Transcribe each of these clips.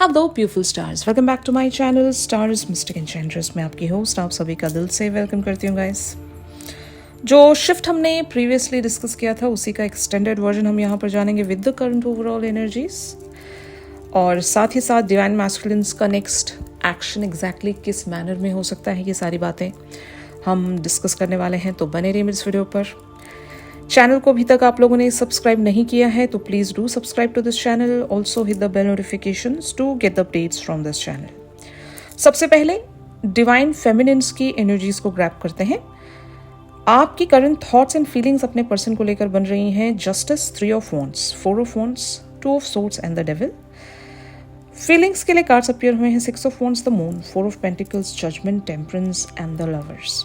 Hello beautiful stars, welcome back to my channel stars mystic enchantress. मैं आपकी host आप सभी का दिल से वेलकम करती हूँ गाइस। जो शिफ्ट हमने प्रीवियसली डिस्कस किया था उसी का एक्सटेंडेड वर्जन हम यहाँ पर जानेंगे with the current overall energies, और साथ ही साथ डिवाइन मैस्कुलिन्स का नेक्स्ट एक्शन एग्जैक्टली किस मैनर में हो सकता है, ये सारी बातें हम डिस्कस करने वाले हैं। तो बने रहिए इस वीडियो पर। चैनल को अभी तक आप लोगों ने सब्सक्राइब नहीं किया है तो please do subscribe to this channel, also hit the bell notifications to get the updates from this channel. सबसे पहले डिवाइन फेमिनिन्स की एनर्जीज को ग्रैब करते हैं। आपकी करंट थॉट्स एंड फीलिंग्स अपने पर्सन को लेकर बन रही हैं justice, 3 of wands, 4 of wands, 2 of swords and the devil. Feelings के लिए कार्ड्स अपीयर हुए हैं 6 of wands, the moon, 4 of pentacles, judgment, temperance and the lovers.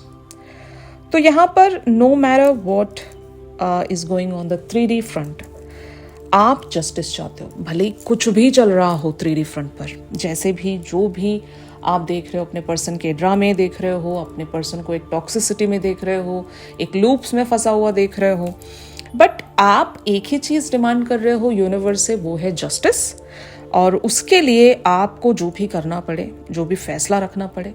तो यहाँ पर no matter what is going on the 3D front, आप justice चाहते हो, भले ही कुछ भी चल रहा हो 3D फ्रंट पर। जैसे भी जो भी आप देख रहे हो, अपने पर्सन के ड्रामे देख रहे हो, अपने पर्सन को एक टॉक्सिसिटी में देख रहे हो, एक लूप्स में फंसा हुआ देख रहे हो, बट आप एक ही चीज डिमांड कर रहे हो यूनिवर्स से, वो है जस्टिस। और उसके लिए आपको जो भी करना पड़े, जो भी फैसला रखना पड़े,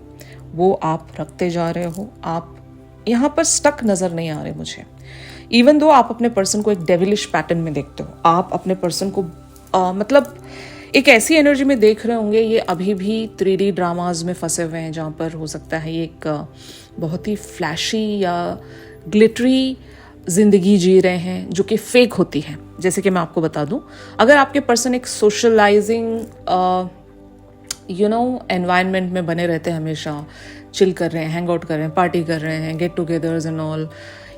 वो आप रखते जा रहे हो। आप यहाँ पर स्टक नजर नहीं आ रहे मुझे। इवन दो आप अपने पर्सन को एक डेविलिश पैटर्न में देखते हो, आप अपने पर्सन को मतलब एक ऐसी एनर्जी में देख रहे होंगे, ये अभी भी 3D ड्रामाज में फंसे हुए हैं, जहाँ पर हो सकता है ये एक बहुत ही फ्लैशी या ग्लिटरी जिंदगी जी रहे हैं जो कि फेक होती है। जैसे कि मैं आपको बता दूं, अगर आपके पर्सन एक सोशलाइजिंग एनवायरनमेंट में बने रहते हैं, हमेशा चिल कर रहे हैं, हैंग आउट कर रहे हैं, पार्टी कर रहे हैं, गेट टुगेदर्स एंड ऑल,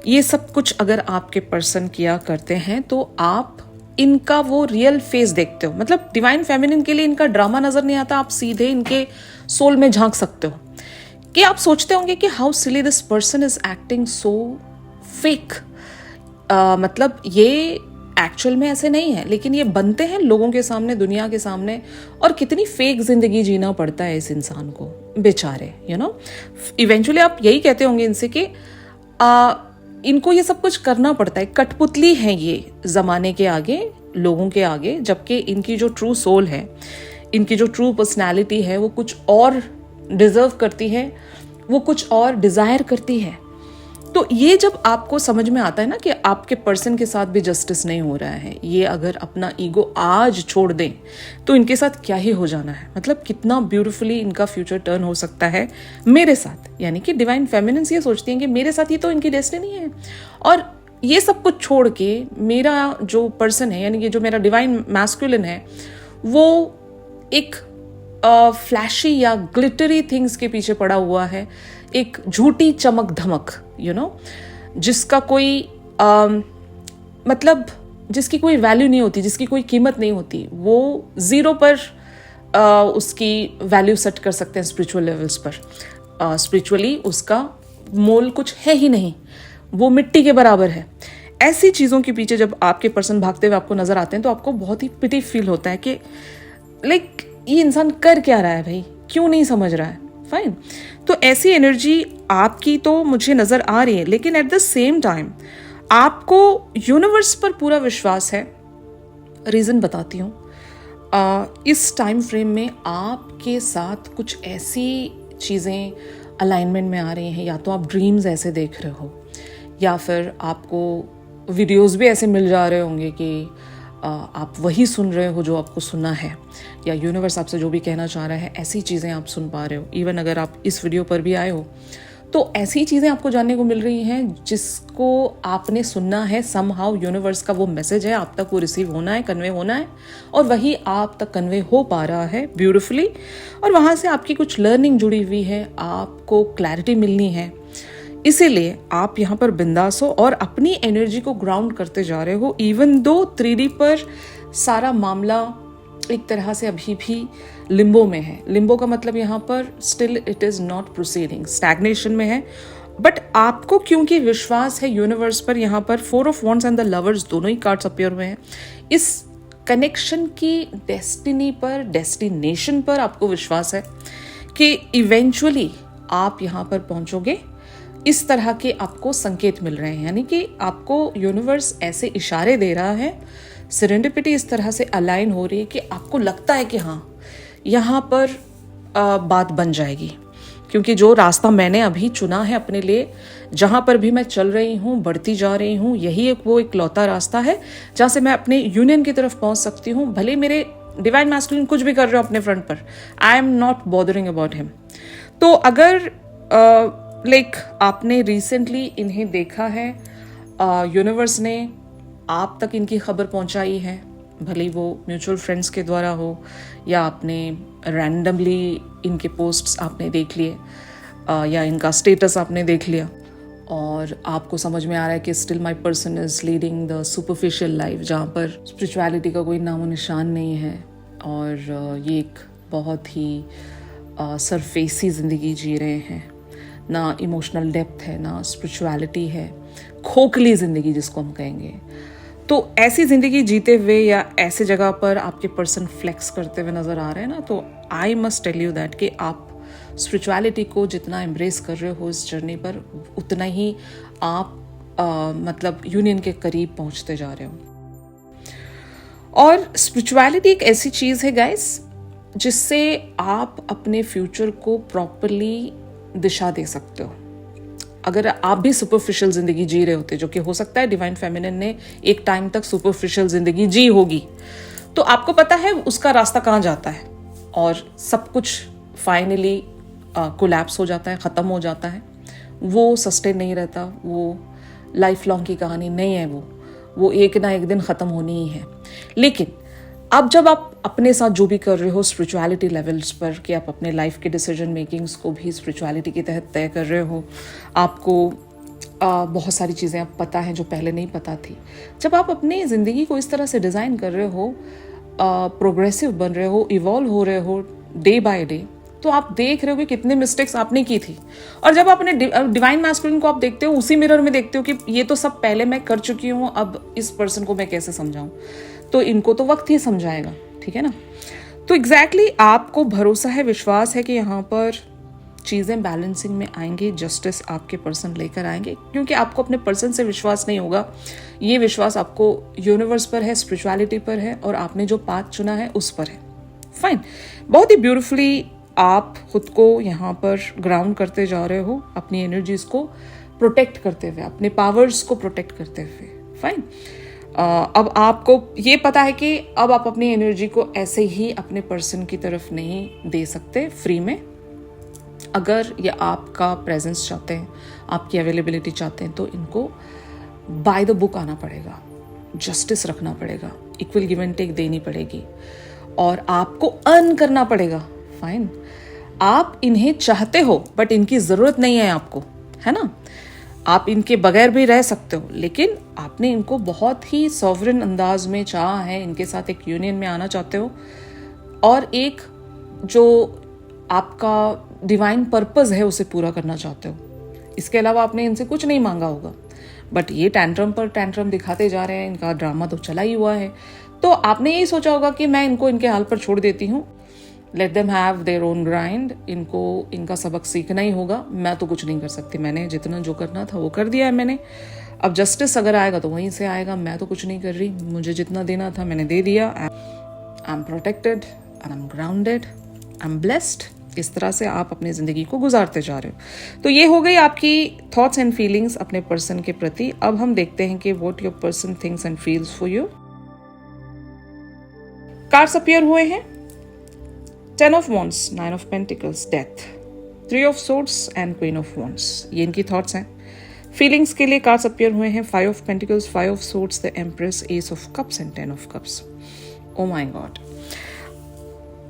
ये सब कुछ अगर आपके पर्सन किया करते हैं तो आप इनका वो रियल फेस देखते हो। मतलब डिवाइन फेमिनिन के लिए इनका ड्रामा नजर नहीं आता, आप सीधे इनके सोल में झांक सकते हो कि आप सोचते होंगे कि how silly this person is acting so fake. मतलब ये एक्चुअल में ऐसे नहीं है, लेकिन ये बनते हैं लोगों के सामने, दुनिया के सामने। और कितनी फेक जिंदगी जीना पड़ता है इस इंसान को, बेचारे। इवेंचुअली आप यही कहते होंगे इनसे कि इनको ये सब कुछ करना पड़ता है, कठपुतली है ये जमाने के आगे, लोगों के आगे, जबकि इनकी जो ट्रू सोल है, इनकी जो ट्रू पर्सनैलिटी है, वो कुछ और डिजर्व करती है, वो कुछ और डिजायर करती है। तो ये जब आपको समझ में आता है ना कि आपके पर्सन के साथ भी जस्टिस नहीं हो रहा है, ये अगर अपना ईगो आज छोड़ दें तो इनके साथ क्या ही हो जाना है। मतलब कितना ब्यूटीफुली इनका फ्यूचर टर्न हो सकता है मेरे साथ। यानी कि डिवाइन फेमिनिन्स ये सोचती हैं कि मेरे साथ ही तो इनकी डेस्टिनी है, और ये सब कुछ छोड़ के मेरा जो पर्सन है, यानी कि जो मेरा डिवाइन मैस्कुलिन है, वो एक फ्लैशी या ग्लिटरी थिंग्स के पीछे पड़ा हुआ है, एक झूठी चमक धमक, जिसका कोई मतलब जिसकी कोई वैल्यू नहीं होती, जिसकी कोई कीमत नहीं होती, वो जीरो पर उसकी वैल्यू सेट कर सकते हैं स्पिरिचुअल लेवल्स पर। स्पिरिचुअली उसका मोल कुछ है ही नहीं, वो मिट्टी के बराबर है। ऐसी चीज़ों के पीछे जब आपके पर्सन भागते हुए आपको नजर आते हैं तो आपको बहुत ही पिटी फील होता है कि लाइक ये इंसान कर क्या रहा है भाई, क्यों नहीं समझ रहा है। फाइन, तो ऐसी एनर्जी आपकी तो मुझे नजर आ रही है, लेकिन एट द सेम टाइम आपको यूनिवर्स पर पूरा विश्वास है। रीजन बताती हूँ। इस टाइम फ्रेम में आपके साथ कुछ ऐसी चीज़ें अलाइनमेंट में आ रही हैं, या तो आप ड्रीम्स ऐसे देख रहे हो, या फिर आपको वीडियोस भी ऐसे मिल जा रहे होंगे कि आप वही सुन रहे हो जो आपको सुनना है, या यूनिवर्स आपसे जो भी कहना चाह रहा है, ऐसी चीज़ें आप सुन पा रहे हो। इवन अगर आप इस वीडियो पर भी आए हो तो ऐसी चीज़ें आपको जानने को मिल रही हैं जिसको आपने सुनना है। समहाउ यूनिवर्स का वो मैसेज है, आप तक वो रिसीव होना है, कन्वे होना है, और वही आप तक कन्वे हो पा रहा है ब्यूटिफुली। और वहाँ से आपकी कुछ लर्निंग जुड़ी हुई है, आपको क्लैरिटी मिलनी है। इसीलिए आप यहाँ पर बिंदास हो और अपनी एनर्जी को ग्राउंड करते जा रहे हो। इवन दो 3D पर सारा मामला एक तरह से अभी भी लिम्बो में है। लिम्बो का मतलब यहाँ पर still it is not proceeding, stagnation में है। बट आपको क्योंकि विश्वास है यूनिवर्स पर, यहाँ पर 4 of wands and the lovers दोनों ही कार्ड्स अपीयर हुए हैं। इस कनेक्शन की डेस्टिनी पर, डेस्टिनेशन पर आपको विश्वास है कि इवेंचुअली आप यहाँ पर पहुंचोगे। इस तरह के आपको संकेत मिल रहे हैं, यानी कि आपको यूनिवर्स ऐसे इशारे दे रहा है, सेरेंडिपिटी इस तरह से अलाइन हो रही है कि आपको लगता है कि हाँ, यहाँ पर बात बन जाएगी, क्योंकि जो रास्ता मैंने अभी चुना है अपने लिए, जहाँ पर भी मैं चल रही हूँ, बढ़ती जा रही हूँ, यही वो एक लौता रास्ता है जहाँ से मैं अपने यूनियन की तरफ पहुँच सकती हूँ। भले मेरे डिवाइन मैस्कुलिन कुछ भी कर रहे हो अपने फ्रंट पर, आई am not bothering about him. तो अगर आपने रिसेंटली इन्हें देखा है, यूनिवर्स ने आप तक इनकी खबर पहुंचाई है, भले वो म्यूचुअल फ्रेंड्स के द्वारा हो या आपने रैंडमली इनके पोस्ट्स आपने देख लिए, या इनका स्टेटस आपने देख लिया और आपको समझ में आ रहा है कि still my person is leading the superficial life, जहाँ पर स्पिरिचुअलिटी का कोई नामो निशान नहीं है और ये एक बहुत ही सरफेसी ज़िंदगी जी रहे हैं, ना इमोशनल डेप्थ है, ना स्पिरिचुअलिटी है, खोखली ज़िंदगी जिसको हम कहेंगे। तो ऐसी ज़िंदगी जीते हुए या ऐसे जगह पर आपके पर्सन फ्लेक्स करते हुए नज़र आ रहे हैं ना, तो I must tell you that कि आप स्पिरिचुअलिटी को जितना एम्ब्रेस कर रहे हो इस जर्नी पर, उतना ही आप मतलब यूनियन के करीब पहुंचते जा रहे हो। और स्पिरिचुअलिटी एक ऐसी चीज़ है गाइस, जिससे आप अपने फ्यूचर को प्रॉपरली दिशा दे सकते हो। अगर आप भी सुपरफिशियल जिंदगी जी रहे होते, जो कि हो सकता है डिवाइन फेमिनिन ने एक टाइम तक सुपरफिशियल जिंदगी जी होगी, तो आपको पता है उसका रास्ता कहाँ जाता है और सब कुछ फाइनली कोलैप्स हो जाता है, ख़त्म हो जाता है। वो सस्टेन नहीं रहता, वो लाइफ लॉन्ग की कहानी नहीं है, वो एक ना एक दिन ख़त्म होनी ही है। लेकिन अब जब आप अपने साथ जो भी कर रहे हो स्पिरिचुअलिटी लेवल्स पर, कि आप अपने लाइफ के डिसीजन मेकिंग्स को भी स्पिरिचुअलिटी के तहत तय कर रहे हो, आपको बहुत सारी चीज़ें अब पता हैं जो पहले नहीं पता थी। जब आप अपनी ज़िंदगी को इस तरह से डिज़ाइन कर रहे हो, प्रोग्रेसिव बन रहे हो, इवॉल्व हो रहे हो डे बाय डे, तो आप देख रहे हो कि कितने मिस्टेक्स आपने की थी। और जब आप अपने डिवाइन मैस्कुलिन को आप देखते हो, उसी मिरर में देखते हो कि ये तो सब पहले मैं कर चुकी हूँ, अब इस पर्सन को मैं कैसे समझाऊं, तो इनको तो वक्त ही समझाएगा, ठीक है ना। तो एग्जैक्टली आपको भरोसा है, विश्वास है कि यहाँ पर चीज़ें बैलेंसिंग में आएंगी, जस्टिस आपके पर्सन लेकर आएंगे, क्योंकि आपको अपने पर्सन से विश्वास नहीं होगा, ये विश्वास आपको यूनिवर्स पर है, स्पिरिचुअलिटी पर है, और आपने जो पाथ चुना है उस पर है। फाइन, बहुत ही ब्यूटिफुली आप खुद को यहाँ पर ग्राउंड करते जा रहे हो, अपनी एनर्जीज को प्रोटेक्ट करते हुए, अपने पावर्स को प्रोटेक्ट करते हुए। फाइन, अब आपको ये पता है कि अब आप अपनी एनर्जी को ऐसे ही अपने पर्सन की तरफ नहीं दे सकते फ्री में। अगर ये आपका प्रेजेंस चाहते हैं, आपकी अवेलेबिलिटी चाहते हैं, तो इनको बाय द बुक आना पड़ेगा, जस्टिस रखना पड़ेगा, इक्वल गिव एंड टेक देनी पड़ेगी, और आपको अर्न करना पड़ेगा। फाइन, आप इन्हें चाहते हो बट इनकी ज़रूरत नहीं है आपको, है ना। आप इनके बगैर भी रह सकते हो, लेकिन आपने इनको बहुत ही सॉवरन अंदाज में चाहा है, इनके साथ एक यूनियन में आना चाहते हो, और एक जो आपका डिवाइन पर्पस है उसे पूरा करना चाहते हो। इसके अलावा आपने इनसे कुछ नहीं मांगा होगा, बट ये टैंट्रम पर टैंट्रम दिखाते जा रहे हैं, इनका ड्रामा तो चला ही हुआ है। तो आपने यही सोचा होगा कि मैं इनको इनके हाल पर छोड़ देती हूँ, let them have their own grind, इनको इनका सबक सीखना ही होगा, मैं तो कुछ नहीं कर सकती, मैंने जितना जो करना था वो कर दिया है मैंने, अब जस्टिस अगर आएगा तो वहीं से आएगा, मैं तो कुछ नहीं कर रही, मुझे जितना देना था मैंने दे दिया, I am protected and I M grounded, I am blessed. इस तरह से आप अपनी ज़िंदगी को गुजारते जा रहे हो। तो ये हो गई आपकी थॉट्स एंड फीलिंग्स अपने पर्सन के प्रति। अब हम देखते हैं कि what your person thinks and feels for you. Cards appear हुए हैं, 10 of Wands, 9 of Pentacles, Death, 3 of Swords and Queen of Wands। ये इनकी थॉट्स हैं। फीलिंग्स के लिए कार्ड्स अपीयर हुए हैं 5 of Pentacles, 5 of Swords, the Empress, Ace of Cups and 10 of Cups। Oh my God,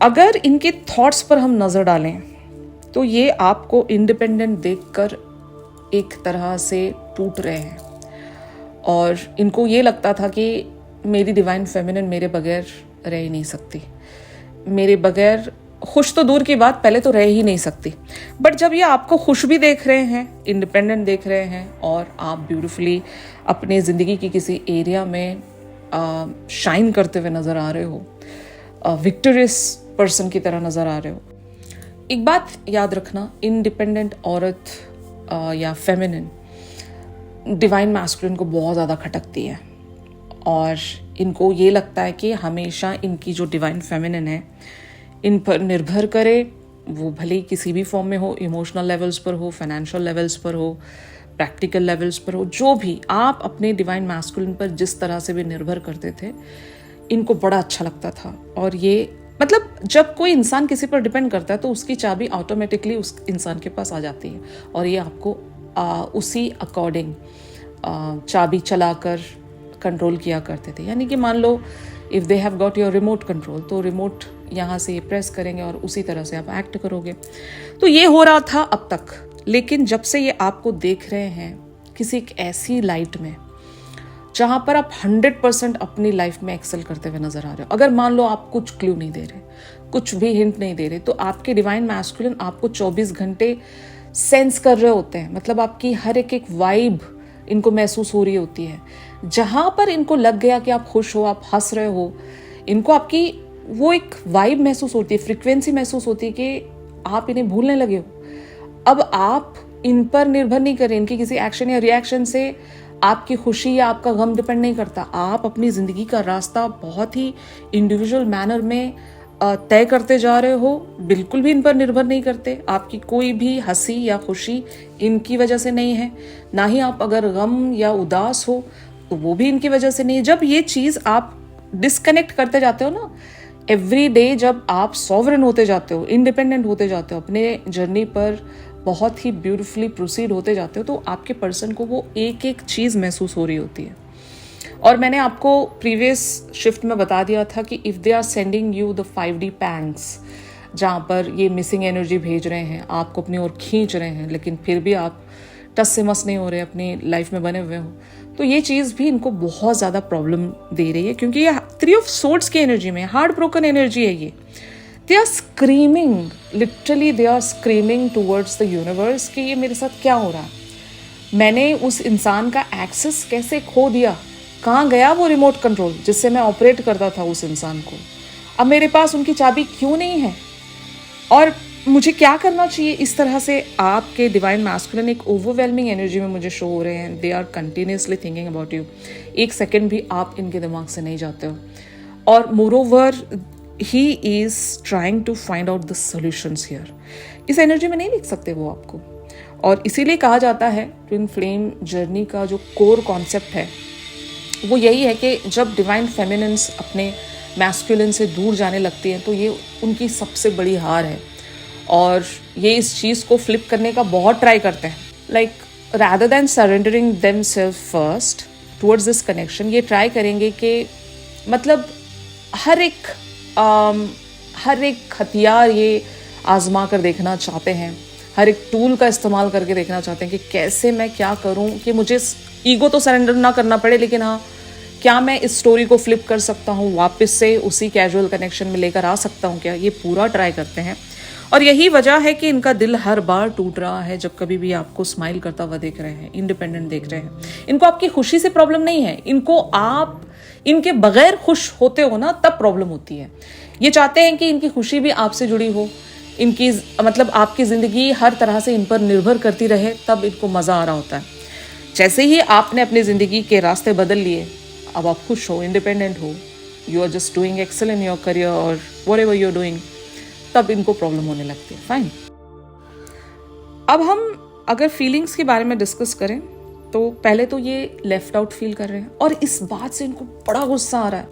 अगर इनके थॉट्स पर हम नज़र डालें तो ये आपको इंडिपेंडेंट देखकर एक तरह से टूट रहे हैं, और इनको ये लगता था कि मेरी डिवाइन फेमिनिन मेरे बगैर रह ही नहीं सकती, मेरे बगैर खुश तो दूर की बात, पहले तो रह ही नहीं सकती। बट जब ये आपको खुश भी देख रहे हैं, इंडिपेंडेंट देख रहे हैं, और आप ब्यूटीफुली अपने ज़िंदगी की किसी एरिया में शाइन करते हुए नज़र आ रहे हो, विक्टोरियस पर्सन की तरह नज़र आ रहे हो, एक बात याद रखना, इंडिपेंडेंट औरत या फेमिनिन डिवाइन मैस्कुलिन को बहुत ज़्यादा खटकती है, और इनको ये लगता है कि हमेशा इनकी जो डिवाइन फेमिनिन है इन पर निर्भर करे, वो भले ही किसी भी फॉर्म में हो, इमोशनल लेवल्स पर हो, फाइनेंशियल लेवल्स पर हो, प्रैक्टिकल लेवल्स पर हो, जो भी आप अपने डिवाइन मैस्कुलिन पर जिस तरह से भी निर्भर करते थे, इनको बड़ा अच्छा लगता था। और ये मतलब जब कोई इंसान किसी पर डिपेंड करता है तो उसकी चाबी ऑटोमेटिकली उस इंसान के पास आ जाती है, और ये आपको उसी अकॉर्डिंग चाबी चलाकर कंट्रोल किया करते थे। यानी कि मान लो if they have got your remote control, तो रिमोट यहाँ से प्रेस करेंगे और उसी तरह से आप एक्ट करोगे। तो ये हो रहा था अब तक, लेकिन जब से ये आपको देख रहे हैं किसी एक ऐसी लाइट में जहाँ पर आप 100% अपनी लाइफ में एक्सेल करते हुए नजर आ रहे हो, अगर मान लो आप कुछ क्लू नहीं दे रहे, कुछ भी हिंट नहीं दे रहे, तो आपके डिवाइन मैस्कुलिन आपको 24 घंटे सेंस कर रहे होते हैं। मतलब आपकी हर एक वाइब इनको महसूस हो रही होती है। जहां पर इनको लग गया कि आप खुश हो, आप हंस रहे हो, इनको आपकी वो एक वाइब महसूस होती है, फ्रीक्वेंसी महसूस होती है कि आप इन्हें भूलने लगे हो। अब आप इन पर निर्भर नहीं करें, इनकी किसी एक्शन या रिएक्शन से आपकी खुशी या आपका गम डिपेंड नहीं करता। आप अपनी जिंदगी का रास्ता बहुत ही इंडिविजुअल मैनर में तय करते जा रहे हो, बिल्कुल भी इन पर निर्भर नहीं करते। आपकी कोई भी हंसी या खुशी इनकी वजह से नहीं है, ना ही आप अगर गम या उदास हो तो वो भी इनकी वजह से नहीं है। जब ये चीज़ आप डिस्कनेक्ट करते जाते हो ना एवरी डे, जब आप सॉवरेन होते जाते हो, इंडिपेंडेंट होते जाते हो, अपने जर्नी पर बहुत ही ब्यूटीफुली प्रोसीड होते जाते हो, तो आपके पर्सन को वो एक एक चीज़ महसूस हो रही होती है। और मैंने आपको प्रीवियस शिफ्ट में बता दिया था कि if they are sending you the 5D pangs, जहाँ पर ये मिसिंग एनर्जी भेज रहे हैं, आपको अपनी ओर खींच रहे हैं, लेकिन फिर भी आप टस से मस नहीं हो रहे, अपनी लाइफ में बने हुए हो, तो ये चीज़ भी इनको बहुत ज़्यादा प्रॉब्लम दे रही है, क्योंकि ये 3 ऑफ सोर्ड्स की एनर्जी में हार्ट ब्रोकन एनर्जी है ये। They are screaming, literally they are screaming towards the universe कि ये मेरे साथ क्या हो रहा है, मैंने उस इंसान का एक्सेस कैसे खो दिया, कहाँ गया वो रिमोट कंट्रोल जिससे मैं ऑपरेट करता था उस इंसान को, अब मेरे पास उनकी चाबी क्यों नहीं है, और मुझे क्या करना चाहिए। इस तरह से आपके डिवाइन मैस्कुलिन एक ओवरवेलमिंग एनर्जी में मुझे शो हो रहे हैं। They are continuously thinking about you, एक सेकेंड भी आप इनके दिमाग से नहीं जाते हो। और moreover he is trying to find out the solutions here. इस एनर्जी में नहीं लिख सकते वो आपको, और इसीलिए कहा जाता है ट्विन फ्लेम जर्नी का जो कोर कॉन्सेप्ट है वो यही है कि जब डिवाइन फेमिनिन्स अपने मैस्कुलिन से दूर जाने लगती हैं तो ये उनकी सबसे बड़ी हार है, और ये इस चीज़ को फ्लिप करने का बहुत ट्राई करते हैं। Like rather than surrendering themselves first towards this connection, ये ट्राई करेंगे कि मतलब हर एक हथियार ये आजमा कर देखना चाहते हैं, हर एक टूल का इस्तेमाल करके देखना चाहते हैं कि कैसे मैं क्या करूं कि मुझे ईगो तो सरेंडर ना करना पड़े, लेकिन हाँ क्या मैं इस स्टोरी को फ्लिप कर सकता हूँ, वापस से उसी कैजुअल कनेक्शन में लेकर आ सकता हूँ क्या, ये पूरा ट्राई करते हैं। और यही वजह है कि इनका दिल हर बार टूट रहा है जब कभी भी आपको स्माइल करता हुआ देख रहे हैं, इंडिपेंडेंट देख रहे हैं। इनको आपकी खुशी से प्रॉब्लम नहीं है, इनको आप इनके बगैर खुश होते हो ना तब प्रॉब्लम होती है। ये चाहते हैं कि इनकी खुशी भी आपसे जुड़ी हो, इनकी मतलब आपकी ज़िंदगी हर तरह से इन पर निर्भर करती रहे, तब इनको मज़ा आ रहा होता है। जैसे ही आपने अपनी ज़िंदगी के रास्ते बदल लिए, अब आप खुश हो, इंडिपेंडेंट हो, you are just doing excel in your career और व्हाटएवर यू आर डूइंग, तब इनको प्रॉब्लम होने लगती है। फाइन। अब हम अगर फीलिंग्स के बारे में डिस्कस करें तो पहले तो ये लेफ्ट आउट फील कर रहे हैं, और इस बात से इनको बड़ा गुस्सा आ रहा है।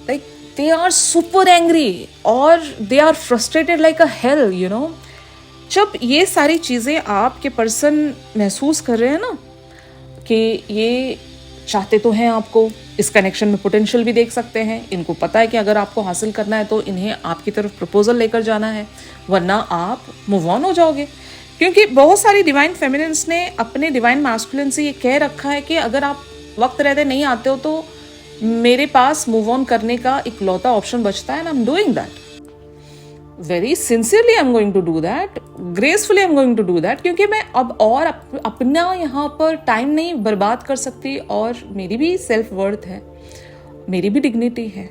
Like they are super angry और they are frustrated like a hell, you know. जब ये सारी चीज़ें आपके पर्सन महसूस कर रहे हैं ना कि ये चाहते तो हैं आपको, इस कनेक्शन में पोटेंशियल भी देख सकते हैं, इनको पता है कि अगर आपको हासिल करना है तो इन्हें आपकी तरफ प्रपोजल लेकर जाना है, वरना आप मूव ऑन हो जाओगे। क्योंकि बहुत सारी डिवाइन फेमिनिन्स ने अपने डिवाइन मैस्कुलिन से ये कह रखा है कि अगर आप वक्त रहते नहीं आते हो तो मेरे पास मूव ऑन करने का इकलौता ऑप्शन बचता है, and I am doing that very sincerely, I am going to do that gracefully, I am going to do that, क्योंकि मैं अब और अपना यहाँ पर टाइम नहीं बर्बाद कर सकती, और मेरी भी सेल्फ वर्थ है, मेरी भी डिग्निटी है,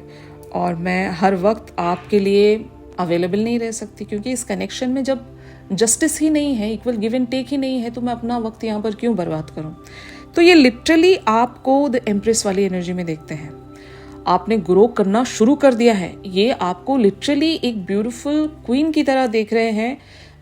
और मैं हर वक्त आपके लिए अवेलेबल नहीं रह सकती, क्योंकि इस कनेक्शन में जब जस्टिस ही नहीं है, इक्वल गिव एंड टेक ही नहीं है, तो मैं अपना वक्त यहाँ पर क्यों बर्बाद करूँ। तो ये लिटरली आपको द एम्प्रेस वाली एनर्जी में देखते हैं। आपने ग्रो करना शुरू कर दिया है। ये आपको लिटरली एक ब्यूटीफुल क्वीन की तरह देख रहे हैं,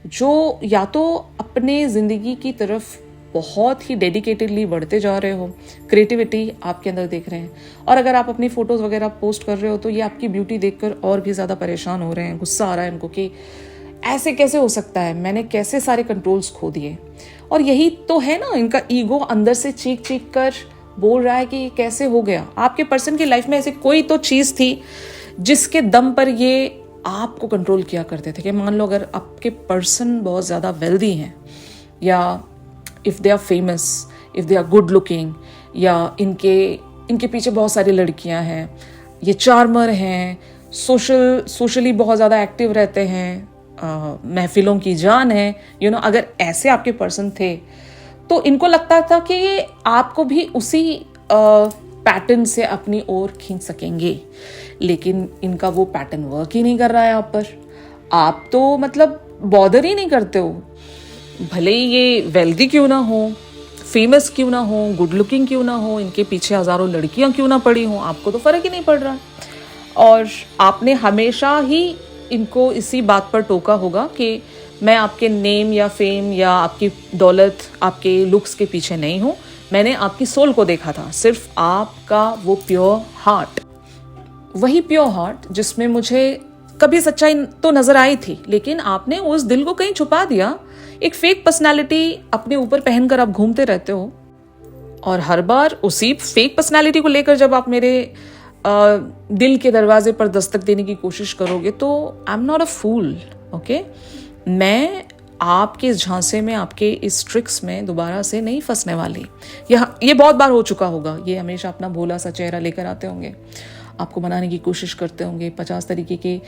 जो या तो अपने ज़िंदगी की तरफ बहुत ही डेडिकेटेडली बढ़ते जा रहे हो, क्रिएटिविटी आपके अंदर देख रहे हैं, और अगर आप अपनी फ़ोटोज़ वगैरह पोस्ट कर रहे हो तो ये आपकी ब्यूटी देखकर और भी ज़्यादा परेशान हो रहे हैं, गुस्सा आ रहा है इनको कि ऐसे कैसे हो सकता है, मैंने कैसे सारे कंट्रोल्स खो दिए। और यही तो है ना, इनका ईगो अंदर से चीख चीख कर बोल रहा है कि ये कैसे हो गया। आपके पर्सन की लाइफ में ऐसी कोई तो चीज़ थी जिसके दम पर ये आपको कंट्रोल किया करते थे। कि मान लो अगर आपके पर्सन बहुत ज़्यादा वेल्दी हैं, या if they are famous, if they are good looking, या इनके पीछे बहुत सारी लड़कियां हैं, ये चार्मर हैं, सोशली बहुत ज़्यादा एक्टिव रहते हैं, महफिलों की जान है, अगर ऐसे आपके पर्सन थे तो इनको लगता था कि ये आपको भी उसी पैटर्न से अपनी ओर खींच सकेंगे। लेकिन इनका वो पैटर्न वर्क ही नहीं कर रहा है आप पर। आप तो मतलब बॉदर ही नहीं करते हो, भले ही ये वेल्दी क्यों ना हो, फेमस क्यों ना हो, गुड लुकिंग क्यों ना हो, इनके पीछे हज़ारों लड़कियां क्यों ना पड़ी हों, आपको तो फ़र्क ही नहीं पड़ रहा। और आपने हमेशा ही इनको इसी बात पर टोका होगा कि मैं आपके नेम या फेम या आपकी दौलत, आपके लुक्स के पीछे नहीं हूँ, मैंने आपकी सोल को देखा था, सिर्फ आपका वो प्योर हार्ट, वही प्योर हार्ट जिसमें मुझे कभी सच्चाई तो नजर आई थी, लेकिन आपने उस दिल को कहीं छुपा दिया। एक फेक पर्सनालिटी अपने ऊपर पहनकर आप घूमते रहते हो, और हर बार उसी फेक पर्सनालिटी को लेकर जब आप मेरे दिल के दरवाजे पर दस्तक देने की कोशिश करोगे तो I am not a fool, okay. मैं आपके इस झांसे में, आपके इस ट्रिक्स में दोबारा से नहीं फंसने वाली। ये बहुत बार हो चुका होगा। ये हमेशा अपना भोला सा चेहरा लेकर आते होंगे, आपको मनाने की कोशिश करते होंगे, 50 तरीके के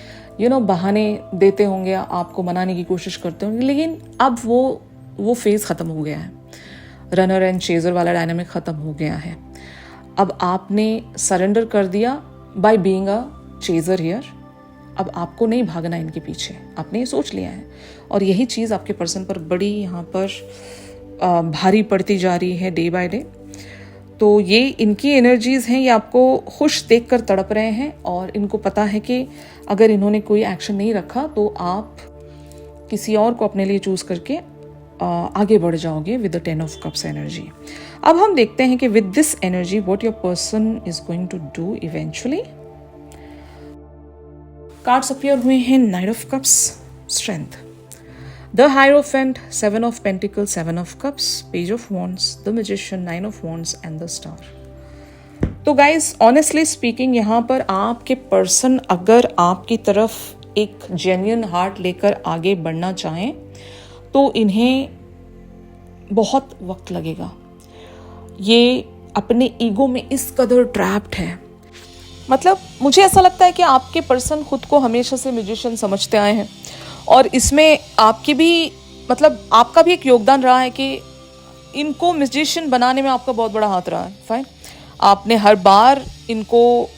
बहाने देते होंगे, आपको मनाने की कोशिश करते होंगे, लेकिन अब वो फेज़ ख़त्म हो गया है। रनर एंड चेजर वाला डायनामिक ख़त्म हो गया है। अब आपने सरेंडर कर दिया by being a chaser here. अब आपको नहीं भागना इनके पीछे, आपने ये सोच लिया है। और यही चीज़ आपके पर्सन पर बड़ी यहाँ पर भारी पड़ती जा रही है डे बाय डे। तो ये इनकी एनर्जीज़ हैं, ये आपको खुश देखकर तड़प रहे हैं, और इनको पता है कि अगर इन्होंने कोई एक्शन नहीं रखा तो आप किसी और को अपने लिए चूज़ करके आगे बढ़ जाओगे with the 10 of cups energy. अब हम देखते हैं कि with this energy what your person is going to do eventually. Cards appear हुए हैं, knight of cups, strength, the hierophant, 7 of pentacles, 7 of cups, page of wands, the magician, 9 of wands and the star. तो guys honestly speaking, यहाँ पर आपके person अगर आपकी तरफ एक जेन्युइन हार्ट लेकर आगे बढ़ना चाहें तो इन्हें बहुत वक्त लगेगा। ये अपने ईगो में इस कदर ट्रैप्ड है। मतलब मुझे ऐसा लगता है कि आपके पर्सन खुद को हमेशा से म्यूजिशियन समझते आए हैं, और इसमें आपकी भी आपका भी एक योगदान रहा है कि इनको म्यूजिशियन बनाने में आपका बहुत बड़ा हाथ रहा है। फाइन, आपने हर बार इनको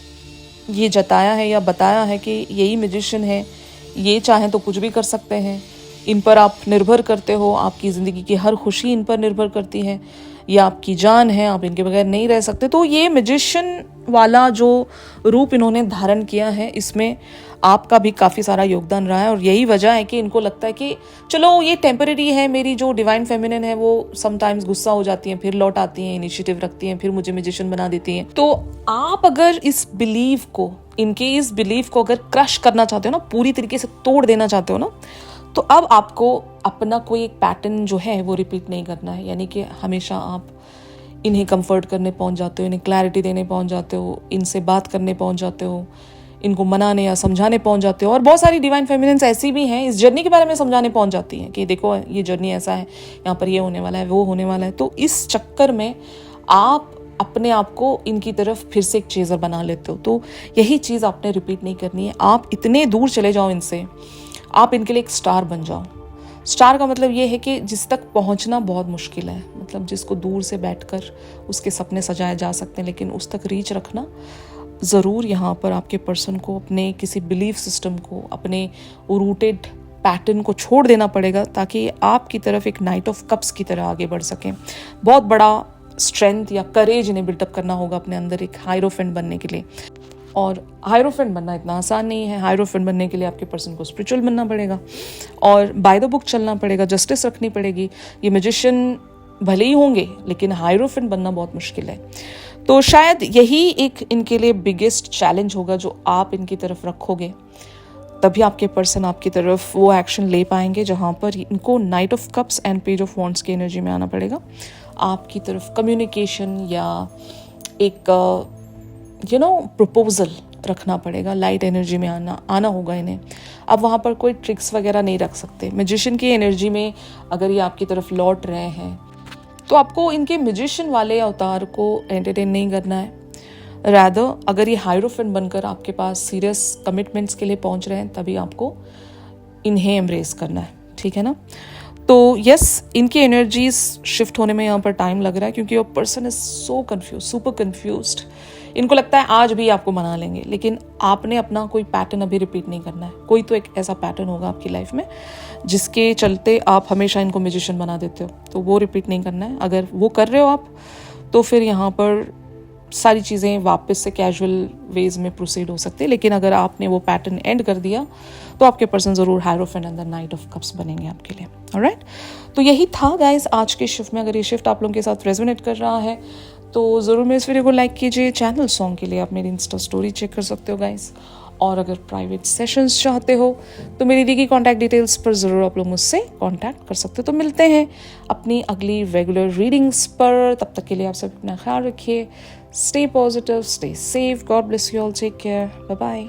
ये जताया है या बताया है कि यही म्यूजिशियन है, ये चाहें तो कुछ भी कर सकते हैं, इन पर आप निर्भर करते हो, आपकी ज़िंदगी की हर खुशी इन पर निर्भर करती है, या आपकी जान है, आप इनके बगैर नहीं रह सकते। तो ये मैजिशियन वाला जो रूप इन्होंने धारण किया है, इसमें आपका भी काफ़ी सारा योगदान रहा है। और यही वजह है कि इनको लगता है कि चलो ये टेम्परेरी है, मेरी जो डिवाइन फेमिनिन है वो समटाइम्स गुस्सा हो जाती हैं, फिर लौट आती हैं, इनिशिएटिव रखती हैं, फिर मुझे मैजिशियन बना देती हैं। तो आप अगर इस बिलीव को, इनके इस बिलीव को अगर क्रश करना चाहते हो ना, पूरी तरीके से तोड़ देना चाहते हो ना, तो अब आपको अपना कोई एक पैटर्न जो है वो रिपीट नहीं करना है। यानी कि हमेशा आप इन्हें कंफर्ट करने पहुंच जाते हो, इन्हें क्लैरिटी देने पहुंच जाते हो, इनसे बात करने पहुंच जाते हो, इनको मनाने या समझाने पहुंच जाते हो। और बहुत सारी डिवाइन फेमिनिन्स ऐसी भी हैं, इस जर्नी के बारे में समझाने पहुंच जाती हैं कि देखो ये जर्नी ऐसा है, यहाँ पर ये होने वाला है, वो होने वाला है। तो इस चक्कर में आप अपने आप को इनकी तरफ फिर से एक चेजर बना लेते हो। तो यही चीज़ आपने रिपीट नहीं करनी है। आप इतने दूर चले जाओ इनसे, आप इनके लिए एक स्टार बन जाओ। स्टार का मतलब ये है कि जिस तक पहुंचना बहुत मुश्किल है, मतलब जिसको दूर से बैठकर उसके सपने सजाए जा सकते हैं, लेकिन उस तक रीच रखना ज़रूर यहाँ पर आपके पर्सन को अपने किसी बिलीफ सिस्टम को, अपने रूटेड पैटर्न को छोड़ देना पड़ेगा, ताकि आपकी तरफ एक नाइट ऑफ कप्स की तरह आगे बढ़ सकें। बहुत बड़ा स्ट्रेंथ या करेज इन्हें बिल्टअप करना होगा अपने अंदर एक हायरोफेंट बनने के लिए। और हायरोफेंट बनना इतना आसान नहीं है। हायरोफेंट बनने के लिए आपके पर्सन को स्पिरिचुअल बनना पड़ेगा और बाय द बुक चलना पड़ेगा, जस्टिस रखनी पड़ेगी। ये मैजिशियन भले ही होंगे लेकिन हायरोफेंट बनना बहुत मुश्किल है। तो शायद यही एक इनके लिए बिगेस्ट चैलेंज होगा जो आप इनकी तरफ रखोगे, तभी आपके पर्सन आपकी तरफ वो एक्शन ले पाएंगे जहाँ पर इनको night of cups and page of wands की एनर्जी में आना पड़ेगा। आपकी तरफ कम्युनिकेशन या एक प्रपोजल रखना पड़ेगा, लाइट एनर्जी में आना होगा इन्हें। अब वहाँ पर कोई ट्रिक्स वगैरह नहीं रख सकते। मैजिशियन की एनर्जी में अगर ये आपकी तरफ लौट रहे हैं तो आपको इनके मैजिशियन वाले अवतार को एंटरटेन नहीं करना है। रैदर अगर ये हायरोफेंट बनकर आपके पास सीरियस कमिटमेंट्स के लिए पहुंच रहे हैं तभी आपको इन्हें एम्ब्रेस करना है, ठीक है ना। तो यस, इनकी एनर्जीज शिफ्ट होने में यहाँ पर टाइम लग रहा है क्योंकि your person is so confuse, super confused. इनको लगता है आज भी आपको मना लेंगे, लेकिन आपने अपना कोई पैटर्न अभी रिपीट नहीं करना है। कोई तो एक ऐसा पैटर्न होगा आपकी लाइफ में जिसके चलते आप हमेशा इनको म्यूजिशियन बना देते हो, तो वो रिपीट नहीं करना है। अगर वो कर रहे हो आप तो फिर यहाँ पर सारी चीज़ें वापस से कैजुअल वेज में प्रोसीड हो सकती है। लेकिन अगर आपने वो पैटर्न एंड कर दिया तो आपके पर्सन ज़रूर hierophant and the night of cups बनेंगे आपके लिए। ऑलराइट, तो यही था गाइस आज के शिफ्ट में। अगर ये शिफ्ट आप लोगों के साथ रेजोनेट कर रहा है तो ज़रूर मेरे इस वीडियो को लाइक कीजिए। चैनल सॉन्ग के लिए आप मेरी इंस्टा स्टोरी चेक कर सकते हो गाइस, और अगर प्राइवेट सेशंस चाहते हो तो मेरी दी गई कॉन्टैक्ट डिटेल्स पर ज़रूर आप लोग मुझसे कॉन्टैक्ट कर सकते हो। तो मिलते हैं अपनी अगली रेगुलर रीडिंग्स पर। तब तक के लिए आप सब अपना ख्याल रखिए। Stay positive, stay safe, God bless you all, take care, bye bye.